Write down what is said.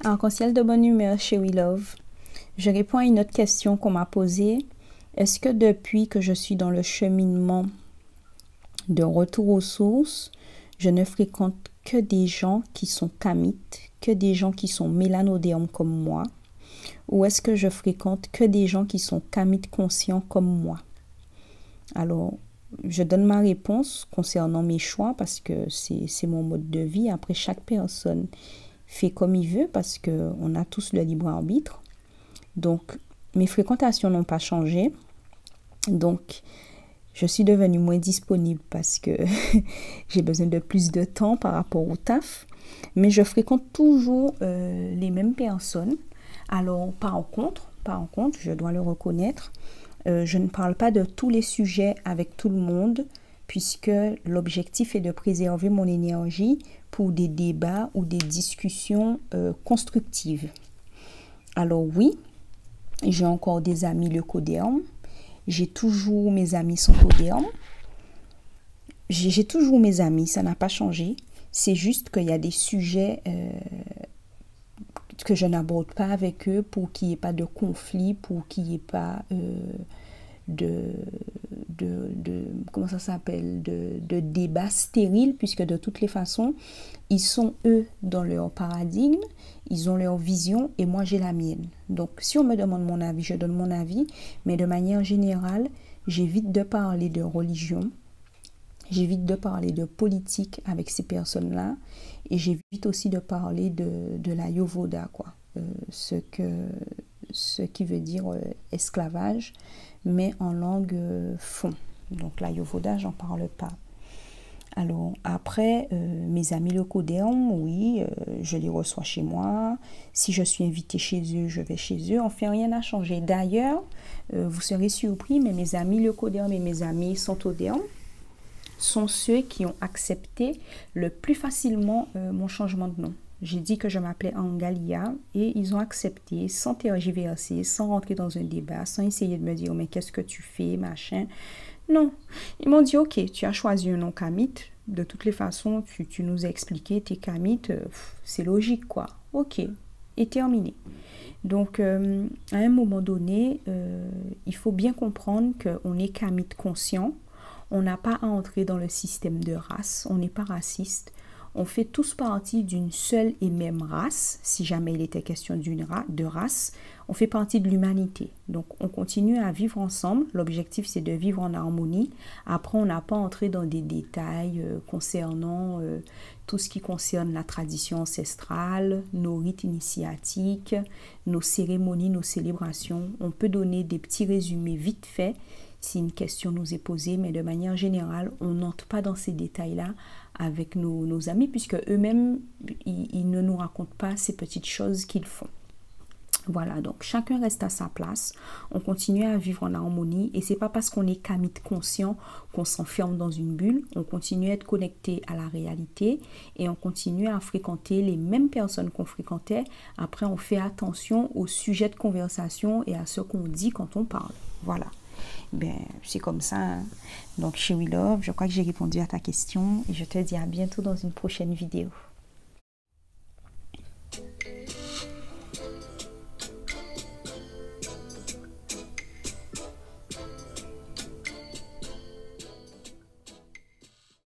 Arc-en-ciel de bonne humeur chez We Love. Je réponds à une autre question qu'on m'a posée. Est-ce que depuis que je suis dans le cheminement de retour aux sources, je ne fréquente que des gens qui sont kamites, que des gens qui sont mélanodéums comme moi, ou est-ce que je fréquente que des gens qui sont kamites conscients comme moi? Alors, je donne ma réponse concernant mes choix parce que c'est mon mode de vie. Après, chaque personne fait comme il veut parce qu'on a tous le libre arbitre. Donc, mes fréquentations n'ont pas changé. Donc, je suis devenue moins disponible parce que j'ai besoin de plus de temps par rapport au taf. Mais je fréquente toujours les mêmes personnes. Alors, par contre, je dois le reconnaître, je ne parle pas de tous les sujets avec tout le monde puisque l'objectif est de préserver mon énergie pour des débats ou des discussions constructives. Alors oui, j'ai encore des amis leucodéens. J'ai toujours mes amis santodéens. J'ai toujours mes amis, ça n'a pas changé. C'est juste qu'il y a des sujets que je n'aborde pas avec eux pour qu'il n'y ait pas de conflit, pour qu'il n'y ait pas comment ça s'appelle, de débat stérile, puisque de toutes les façons, ils sont eux dans leur paradigme, ils ont leur vision et moi j'ai la mienne. Donc si on me demande mon avis, je donne mon avis, mais de manière générale, j'évite de parler de religion, j'évite de parler de politique avec ces personnes-là et j'évite aussi de parler de l'Ayurveda, quoi. Ce qui veut dire esclavage, mais en langue fond. Donc l'Ayurveda, j'en parle pas. Alors après, mes amis leucodéens, oui, je les reçois chez moi. Si je suis invitée chez eux, je vais chez eux. Enfin, rien n'a changé. D'ailleurs, vous serez surpris, mais mes amis leucodéens et mes amis santodéens sont ceux qui ont accepté le plus facilement mon changement de nom. J'ai dit que je m'appelais Angalia et ils ont accepté sans tergiverser, sans rentrer dans un débat, sans essayer de me dire « mais qu'est-ce que tu fais, machin ?» Non, ils m'ont dit « ok, tu as choisi un nom kamite, de toutes les façons, tu nous as expliqué, t'es kamite, c'est logique quoi, ok, et terminé. » Donc, à un moment donné, il faut bien comprendre qu'on est kamite conscient. On n'a pas à entrer dans le système de race, on n'est pas raciste. On fait tous partie d'une seule et même race, si jamais il était question de race, on fait partie de l'humanité. Donc on continue à vivre ensemble, l'objectif c'est de vivre en harmonie. Après on n'a pas entré dans des détails concernant tout ce qui concerne la tradition ancestrale, nos rites initiatiques, nos cérémonies, nos célébrations. On peut donner des petits résumés vite faits si une question nous est posée, mais de manière générale, on n'entre pas dans ces détails-là avec nos amis, puisque eux-mêmes, ils ne nous racontent pas ces petites choses qu'ils font. Voilà, donc chacun reste à sa place, on continue à vivre en harmonie, et c'est pas parce qu'on est kamite conscient qu'on s'enferme dans une bulle, on continue à être connecté à la réalité, et on continue à fréquenter les mêmes personnes qu'on fréquentait. Après, on fait attention au sujet de conversation et à ce qu'on dit quand on parle. Voilà. Ben, c'est comme ça. Hein. Donc, chez We Love, je crois que j'ai répondu à ta question et je te dis à bientôt dans une prochaine vidéo.